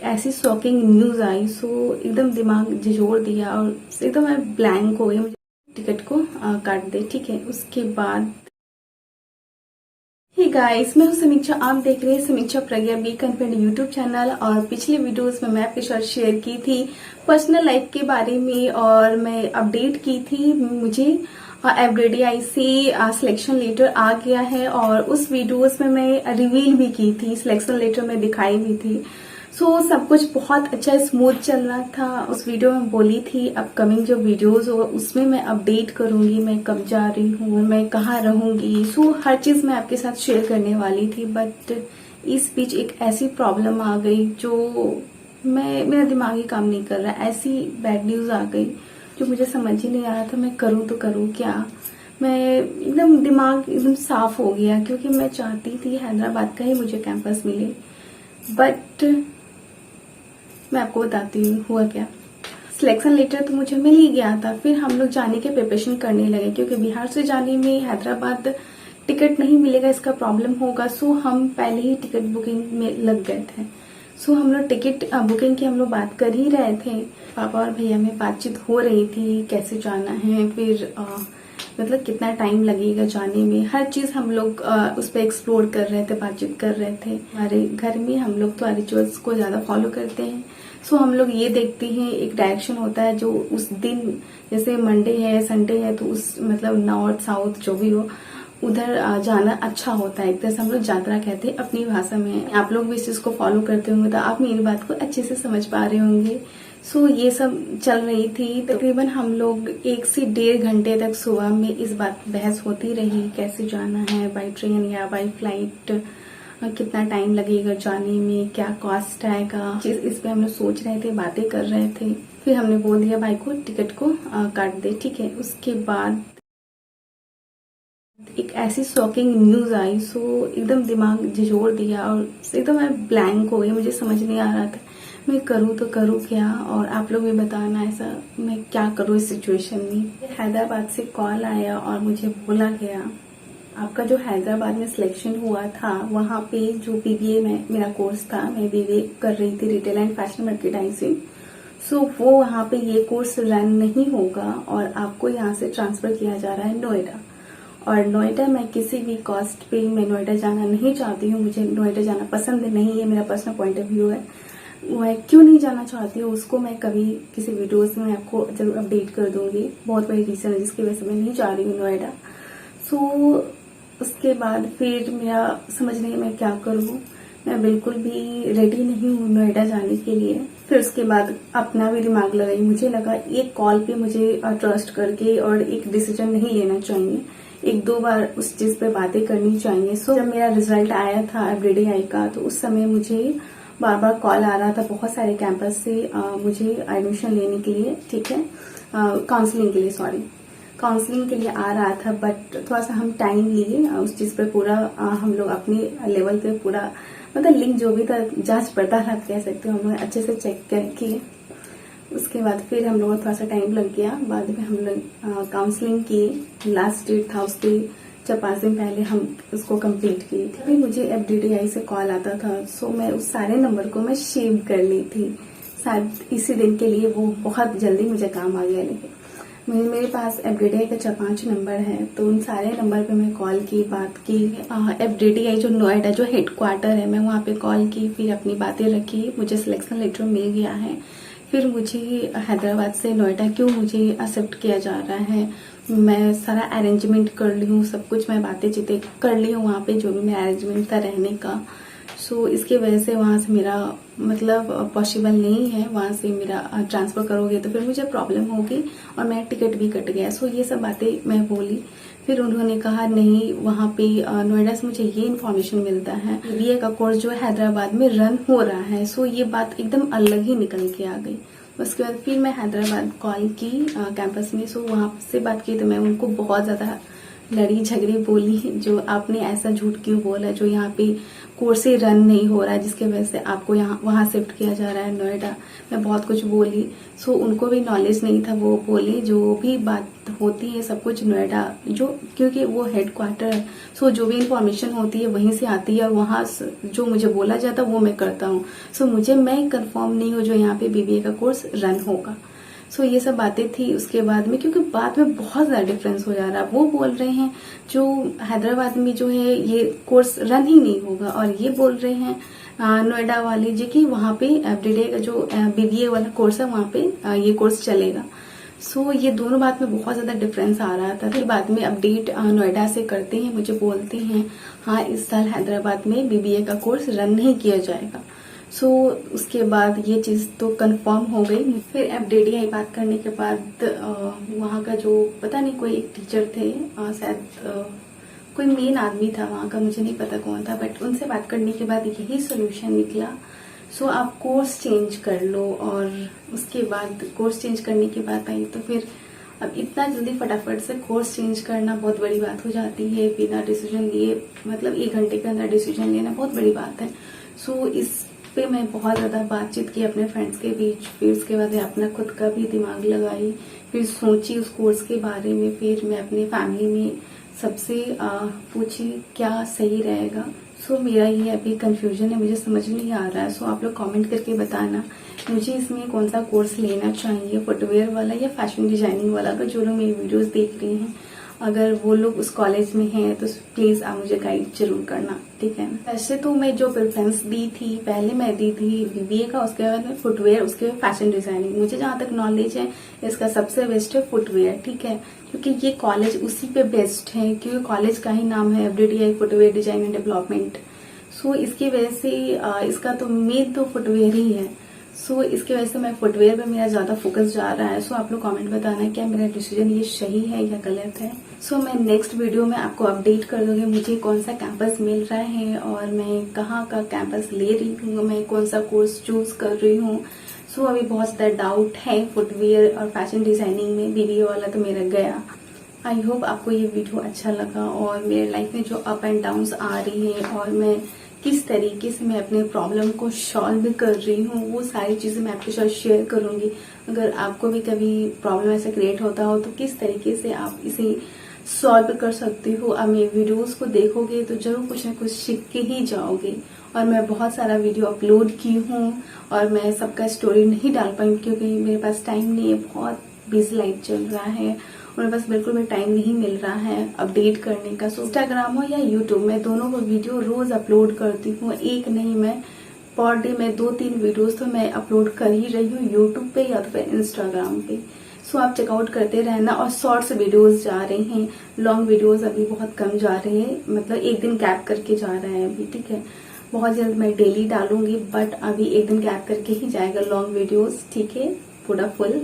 ऐसी shocking news आई। सो एकदम दिमाग झिझोड़ दिया और एकदम मैं ब्लैंक हो गई। मुझे टिकट को काट दे, ठीक है। उसके बाद हे गाइस, मैं हूं समीक्षा। आप देख रहे हैं समीक्षा प्रज्ञा बी कंटेंट यूट्यूब चैनल। और पिछले वीडियोस में मैं आपके साथ शेयर की थी पर्सनल लाइफ के बारे में और मैं अपडेट की थी। मुझे एफडीडीआई से सिलेक्शन लेटर आ गया है और उस वीडियोस में मैं रिवील भी की थी, सिलेक्शन लेटर में दिखाई भी थी। सो सब कुछ बहुत अच्छा स्मूथ चल रहा था। उस वीडियो में बोली थी अपकमिंग जो वीडियोस हो उसमें मैं अपडेट करूंगी, मैं कब जा रही हूँ, मैं कहाँ रहूंगी। सो हर चीज मैं आपके साथ शेयर करने वाली थी। बट इस बीच एक ऐसी प्रॉब्लम आ गई जो मेरा दिमाग ही काम नहीं कर रहा। ऐसी बैड न्यूज आ गई जो मुझे समझ ही नहीं आ रहा था मैं करूँ तो करूँ क्या। मैं एकदम दिमाग एकदम साफ हो गया क्योंकि मैं चाहती थी हैदराबाद का ही मुझे कैंपस मिले। बट मैं आपको बताती हूँ हुआ क्या। सिलेक्शन लेटर तो मुझे मिल ही गया था। फिर हम लोग जाने के प्रिपरेशन करने लगे क्योंकि बिहार से जाने में हैदराबाद टिकट नहीं मिलेगा, इसका प्रॉब्लम होगा। सो हम पहले ही टिकट बुकिंग में लग गए थे। सो हम लोग टिकट बुकिंग की हम लोग बात कर ही रहे थे। पापा और भैया में बातचीत हो रही थी कैसे जाना है, फिर मतलब कितना टाइम लगेगा जाने में। हर चीज हम लोग उस पर एक्सप्लोर कर रहे थे, बातचीत कर रहे थे। हमारे घर में हम लोग तो रिचुअल्स को ज्यादा फॉलो करते हैं। सो हम लोग ये देखते हैं एक डायरेक्शन होता है जो उस दिन, जैसे मंडे है संडे है तो उस मतलब नॉर्थ साउथ जो भी हो उधर जाना अच्छा होता है। एक तरह से हम लोग यात्रा कहते हैं अपनी भाषा में। आप लोग भी इस चीज को फॉलो करते होंगे तो आप मेरी बात को अच्छे से समझ पा रहे होंगे। सो ये सब चल रही थी। तकरीबन हम लोग 1 से 1.5 घंटे तक सुबह में इस बात बहस होती रही कैसे जाना है, बाई ट्रेन या बाई फ्लाइट, कितना टाइम लगेगा जाने में, क्या कॉस्ट आएगा। इस पे हम लोग सोच रहे थे, बातें कर रहे थे। फिर हमने बोल दिया भाई को टिकट को काट दे, ठीक है। उसके बाद एक ऐसी शॉकिंग न्यूज आई। सो एकदम दिमाग झिझोड़ दिया और एकदम मैं ब्लैंक हो गई। मुझे समझ नहीं आ रहा था मैं करूँ तो करूँ क्या। और आप लोग भी बताना ऐसा मैं क्या करूँ इस सिचुएशन में। हैदराबाद से कॉल आया और मुझे बोला गया आपका जो हैदराबाद में सिलेक्शन हुआ था वहाँ पे जो बीबीए में मेरा कोर्स था, मैं बीबीए कर रही थी रिटेल एंड फैशन मार्केटाइजिंग। सो वो वहाँ पे ये कोर्स रन नहीं होगा और आपको यहाँ से ट्रांसफर किया जा रहा है नोएडा। और नोएडा मैं किसी भी कॉस्ट पे मैं नोएडा जाना नहीं चाहती हूँ। मुझे नोएडा जाना पसंद नहीं है, मेरा पर्सनल पॉइंट ऑफ व्यू है। मैं क्यों नहीं जाना चाहती हूँ उसको मैं कभी किसी वीडियोस में आपको जरूर अपडेट कर दूंगी। बहुत बड़ी रीजन है जिसकी वजह से मैं नहीं जा रही हूँ नोएडा। सो उसके बाद फिर मेरा समझ नहीं मैं क्या करूँ। मैं बिल्कुल भी रेडी नहीं हूँ नोएडा जाने के लिए। फिर उसके बाद अपना भी दिमाग लगाई। मुझे लगा एक कॉल पे मुझे ट्रस्ट करके और एक डिसीजन नहीं लेना चाहिए, 1-2 बार उस चीज पे बातें करनी चाहिए। सो जब मेरा रिजल्ट आया था एफडीडीआई का तो उस समय मुझे बार बार कॉल आ रहा था बहुत सारे कैंपस से मुझे एडमिशन लेने के लिए, ठीक है, काउंसलिंग के लिए, सॉरी काउंसलिंग के लिए आ रहा था। बट थोड़ा सा हम टाइम लिए उस चीज पे पूरा हम लोग अपने लेवल पे पूरा मतलब लिंक जो भी था जांच पड़ताल आप कह सकते हो, हम लोग अच्छे से चेक किए। उसके बाद फिर हम लोगों को थोड़ा सा टाइम लग गया। बाद में हम लोग काउंसलिंग किए। लास्ट डेट था उसके 4-5 दिन पहले हम उसको कंप्लीट किए थे। फिर मुझे एफडीडीआई से कॉल आता था। सो मैं उस सारे नंबर को मैं सेव कर ली थी शायद इसी दिन के लिए। वो बहुत जल्दी मुझे काम आ गया। लेकिन मेरे पास एफडीडीआई का 4-5 नंबर है तो उन सारे नंबर पे मैं कॉल की, बात की। एफडीडीआई जो नोएडा जो हेडक्वार्टर है मैं वहाँ पे कॉल की, फिर अपनी बातें रखी। मुझे सिलेक्शन लेटर मिल गया है। फिर मुझे हैदराबाद से नोएडा क्यों मुझे एक्सेप्ट किया जा रहा है, मैं सारा अरेंजमेंट कर ली हूँ, सब कुछ मैं बातें चीतें कर ली हूँ वहाँ पे जो भी मेरा अरेंजमेंट था रहने का। सो इसके वजह से वहाँ से मेरा मतलब पॉसिबल नहीं है। वहाँ से मेरा ट्रांसफर करोगे तो फिर मुझे प्रॉब्लम होगी और मेरा टिकट भी कट गया। सो ये सब बातें मैं बोली। फिर उन्होंने कहा नहीं, वहाँ पे नोएडा से मुझे ये इन्फॉर्मेशन मिलता है बीबीए का कोर्स जो हैदराबाद में रन हो रहा है। सो ये बात एकदम अलग ही निकल के आ गई। उसके बाद फिर मैं हैदराबाद कॉल की कैंपस में। सो वहाँ से बात की तो मैं उनको बहुत ज्यादा लड़ी झगड़ी बोली, जो आपने ऐसा झूठ क्यों बोला, जो यहाँ पे कोर्स ही रन नहीं हो रहा है जिसके वजह से आपको यहाँ वहाँ शिफ्ट किया जा रहा है नोएडा। मैं बहुत कुछ बोली। सो उनको भी नॉलेज नहीं था, वो बोले जो भी बात होती है सब कुछ नोएडा, जो क्योंकि वो हेडक्वार्टर है। सो जो भी इंफॉर्मेशन होती है वहीं से आती है और वहाँ जो मुझे बोला जाता है वो मैं करता हूँ। सो मैं कंफर्म नहीं हूँ जो यहाँ पे बीबीए का कोर्स रन होगा। सो ये सब बातें थी। उसके बाद में क्योंकि बाद में बहुत ज्यादा डिफरेंस हो जा रहा है, वो बोल रहे हैं जो हैदराबाद में जो है ये कोर्स रन ही नहीं होगा, और ये बोल रहे हैं नोएडा वाले जी की वहां पे एवरीडे का जो बीबीए वाला कोर्स है वहां पे ये कोर्स चलेगा। सो ये दोनों बात में बहुत ज्यादा डिफरेंस आ रहा था। फिर बाद में अपडेट नोएडा से करते हैं, मुझे बोलते हैं हाँ इस साल हैदराबाद में बीबीए का कोर्स रन नहीं किया जाएगा। सो उसके बाद ये चीज तो कंफर्म हो गई। फिर अपडेट आई बात करने के बाद वहाँ का जो पता नहीं कोई एक टीचर थे, शायद कोई मेन आदमी था वहाँ का, मुझे नहीं पता कौन था, बट उनसे बात करने के बाद यही सोल्यूशन निकला। सो आप कोर्स चेंज कर लो। और उसके बाद कोर्स चेंज करने की बात आई तो फिर अब इतना जल्दी फटाफट से कोर्स चेंज करना बहुत बड़ी बात हो जाती है, बिना डिसीजन लिए, मतलब 1 घंटे के अंदर डिसीजन लेना बहुत बड़ी बात है। सो इस पे मैं बहुत ज्यादा बातचीत की अपने फ्रेंड्स के बीच, फिर उसके बाद अपना खुद का भी दिमाग लगाई, फिर सोची उस कोर्स के बारे में, फिर मैं अपनी फैमिली में सबसे पूछी क्या सही रहेगा। सो मेरा ये अभी कंफ्यूजन है, मुझे समझ नहीं आ रहा है। सो आप लोग कमेंट करके बताना मुझे इसमें कौन सा कोर्स लेना चाहिए, फुटवेयर वाला या फैशन डिजाइनिंग वाला। अगर जो लोग मेरी वीडियोस देख रहे हैं अगर वो लोग उस कॉलेज में हैं तो प्लीज आप मुझे गाइड जरूर करना, ठीक है। वैसे तो मैं जो प्रेफरेंस दी थी पहले मैं दी थी बीबीए का, उसके बाद में फुटवेयर, उसके बाद फैशन डिजाइनिंग। मुझे जहां तक नॉलेज है इसका सबसे बेस्ट है फुटवेयर, ठीक है, क्योंकि ये कॉलेज उसी पे बेस्ट है, क्योंकि कॉलेज का ही नाम है FDDI footwear design and development. So इसकी वजह से इसका तो मेन तो फुटवेयर ही है। सो इसकी वजह से मैं फुटवेयर पे मेरा ज्यादा फोकस जा रहा है। सो आप लोग कमेंट बताना क्या मेरा डिसीजन ये सही है या गलत है। सो मैं नेक्स्ट वीडियो में आपको अपडेट कर दूंगी मुझे कौन सा कैंपस मिल रहा है और मैं कहाँ का कैंपस ले रही हूँ, मैं कौन सा कोर्स चूज कर रही हूँ। सो अभी बहुत ज्यादा डाउट है फुटवेयर और फैशन डिजाइनिंग में, बीबीए वाला तो मेरा गया। आई होप आपको ये वीडियो अच्छा लगा और मेरे लाइफ में जो अप एंड डाउन्स आ रही है और मैं किस तरीके से मैं अपने प्रॉब्लम को सॉल्व कर रही हूँ वो सारी चीजें मैं आपके साथ शेयर करूंगी। अगर आपको भी कभी प्रॉब्लम ऐसा क्रिएट होता हो तो किस तरीके से आप इसे सॉल्व कर सकते हो। आप मेरे वीडियोस को देखोगे तो जरूर कुछ ना कुछ सीख के ही जाओगे। और मैं बहुत सारा वीडियो अपलोड की हूँ और मैं सबका स्टोरी नहीं डाल पाई क्योंकि मेरे पास टाइम नहीं है, बहुत बिजी लाइफ चल रहा है और मेरे पास बिल्कुल भी टाइम नहीं मिल रहा है अपडेट करने का। सो इंस्टाग्राम हो या यूट्यूब मैं दोनों को वीडियो रोज अपलोड करती हूँ, एक नहीं, मैं पर डे में 2-3 वीडियोस तो मैं अपलोड कर ही रही हूँ यूट्यूब पे या तो फिर इंस्टाग्राम पे। सो आप चेकआउट करते रहना। और शॉर्ट्स वीडियोस जा रहे हैं, लॉन्ग वीडियोस अभी बहुत कम जा रहे हैं, मतलब एक दिन गैप करके जा रहा है अभी, ठीक है। बहुत जल्द मैं डेली डालूंगी बट अभी एक दिन गैप करके ही जाएगा लॉन्ग वीडियोस, ठीक है, पूरा फुल।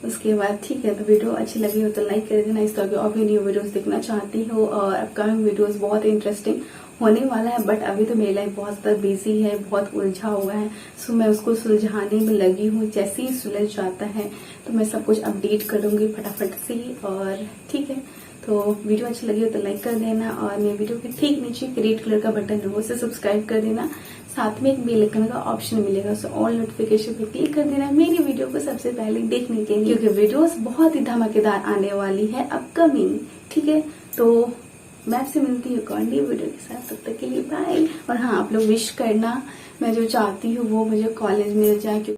उसके बाद ठीक है, तो वीडियो अच्छी लगी हो तो लाइक कर देना। इस तरह की और भी न्यू वीडियोस देखना चाहती हो और अपकमिंग वीडियोस बहुत इंटरेस्टिंग होने वाला है, बट अभी तो मेरी लाइफ बहुत ज्यादा बिजी है, बहुत उलझा हुआ है। सो मैं उसको सुलझाने में लगी हूँ, जैसे ही सुलझ जाता है तो मैं सब कुछ अपडेट करूंगी फटाफट से। और ठीक है, तो वीडियो अच्छी लगी हो तो लाइक कर देना और मेरे वीडियो के ठीक नीचे एक रेड कलर का बटन है उसे सब्सक्राइब कर देना, साथ में एक बेल आइकन का ऑप्शन मिलेगा, सो ऑल नोटिफिकेशन पे क्लिक कर देना मेरी वीडियो को सबसे पहले देखने के लिए, क्योंकि वीडियोस बहुत ही धमाकेदार आने वाली है अपकमिंग, ठीक है। तो मैं आपसे मिलती हूँ एक और नई वीडियो के साथ, तब तक के लिए बाय। और हाँ, आप लोग विश करना, मैं जो चाहती हूँ वो मुझे कॉलेज मिल जाए।